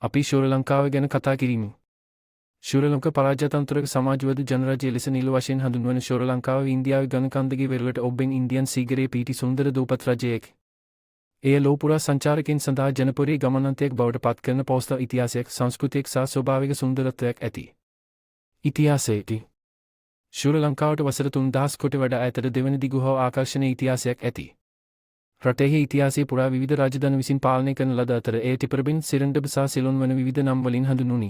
අපි ශ්‍රී ලංකාව ගැන කතා කිරීමු. ශ්‍රී ලංකා පරාජයතන්ත්‍රක සමාජවාදී ජනරාජ්‍ය ලෙස නිල වශයෙන් හඳුන්වන ශ්‍රී ලංකාව ඉන්දියාවේ ගණකන්දගේ වෙරළට ඔබෙන් ඉන්දියන් සීගරේ පිහිටි සුන්දර දූපත් රජයකි. එය ලෝපුරා සංචාරකයන් සඳහා ජනප්‍රිය ගමනාන්තයක් බවට පත් කරන පෞස්ත ඉතිහාසයක්, සංස්කෘතියක් සහ ස්වභාවික සුන්දරත්වයක් ඇති. ඉතිහාසයේදී ශ්‍රී ලංකාවට වසර 3000 කට වඩා ඈතට දෙවන දිගු හෝ ආකර්ෂණීය ඉතිහාසයක් ඇති. රටෙහි ඉතිහාසයේ පුරා විවිධ රාජධානි විසින් පාලනය කරන ලද අතර එය ටිපරබින්, සිරන්ඩබ සහ සිලොන් වන විවිධ නම් වලින් හඳුන්වුණි.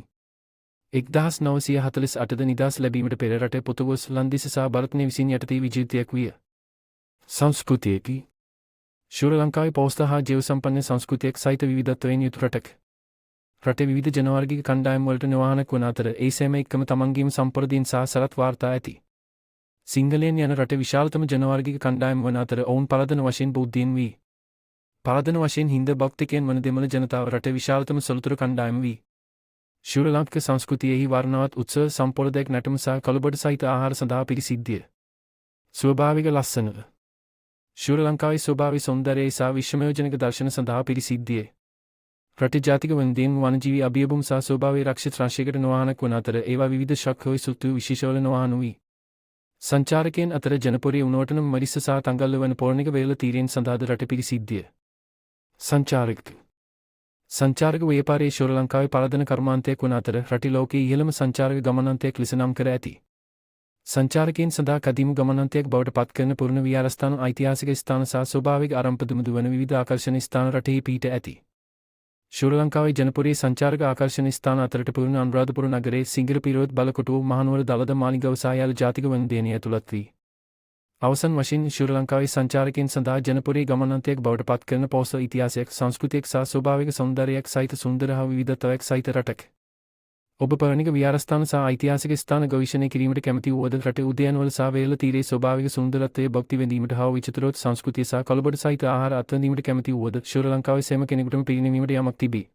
1948 ද නිදහස් ලැබීමට පෙර රට පොතුගොස්, ලන්දිස සහ බරත්නය විසින් යටතේ විජිතයක් විය. සංස්කෘතියකි ශ්‍රී ලංකාවේ පෞස්ත හා ජීව සම්පන්න සංස්කෘතියක් සහිත විවිධත්වයෙන් යුතු රටක්. රටේ විවිධ ජනවර්ගික කණ්ඩායම් වලට නිවාහනක් වන අතර ඒ සෑම එකම තමන්ගේම සම්ප්‍රදායන් සහ සරත් වාර්තා ඇති. සිංහලයන් යන රටේ විශාලතම ජනවර්ගික කණ්ඩායම් වන අතර ඔවුන් පරදන වශයෙන් බෞද්ධයන් වී. පරදන වශයෙන් හින්ද භක්තිකයන් වන දෙමළ ජනතාව රටේ විශාලතම සොළුතුරු කණ්ඩායම වී. ශ්‍රී ලාංකික සංස්කෘතියෙහි වර්ණවත් උත්සව සම්ප්‍රදායික නැටුම් සහ කළුබඩ සහිත ආහාර සඳහා පිරිසිද්ධිය. ස්වභාවික ලස්සන ශ්‍රී ලංකාවේ ස්වභාවික සෞන්දර්යය සහ විශ්වමයෝජනික දර්ශන සඳහා පිරිසිද්ධිය. රටේ ජාතික වන්දීන් වනජීවී අභියෝගම් සහ ස්වභාවීය රක්ෂිත රාශියකට නොවාහනක් වන අතර ඒවා විවිධ ශක්තිය සුතු විශේෂවල නොවාහන වී. සංචාරකයන් අතර ජනප්‍රිය වුණොටනම් මරිස්ස සහ තංගල්ල වන පෞරණික වේල තීරයන් සඳහාද රට පිරිසිද්ධිය. සංචාරක ව්‍යාපාරයේ ශ්‍රී ලංකාවේ පරදන කර්මාන්තයක් වන අතර රටේ ලෝකයේ ඉහළම සංචාරක ගමනාන්තයක් ලෙස නම් කර ඇති. සංචාරකයන් සඳහා කදිම ගමනාන්තයක් බවට පත් කරන පුරණ විහාරස්ථාන, ඓතිහාසික ස්ථාන සහ ස්වභාවික ආරම්භ වන විවිධ ආකර්ෂණ ස්ථාන රටෙහි පිහිට ඇති. ශ්‍රී ලංකාවේ ජනප්‍රිය සංචාරක ආකර්ෂණ ස්ථාන අතරට පුරණ අනුරාධපුර නගරයේ සිංගර පිරෝත් බලකොටුව, මහනුවර දළදා මාලිගාව සහ යාල ජාතික වන්දනය ඇතුළත් වී. අවසන් වශයෙන් ශ්‍රී ලංකාවේ සංචාරකයන් සඳහා ජනප්‍රිය ගමනාන්තයක් බවට පත් කරන පෞස්ත ඉතිහාසයක්, සංස්කෘතියක් සහ ස්වභාවික සෞන්දර්යයක් සහිත සුන්දර හා විවිධත්වයක් සහිත රටක්. ඔබ පෞරණික විහාරස්ථාන සහ ඓතිහාසික ස්ථාන ගවේෂණය කිරීමට කැමති වුවද රටේ උද්‍යානවල සහ වේල තීරයේ ස්වභාවික සුන්දරත්වය භක්ති විඳීමට හා විචිත්‍රවත් සංස්කෘතිය සහ කළුබඩ සහිත ආහාර අත්විඳීමට කැමති වුවද ශ්‍රී ලංකාවේ සෑම කෙනෙකුටම පිරිනැමීමට යමක් තිබේ.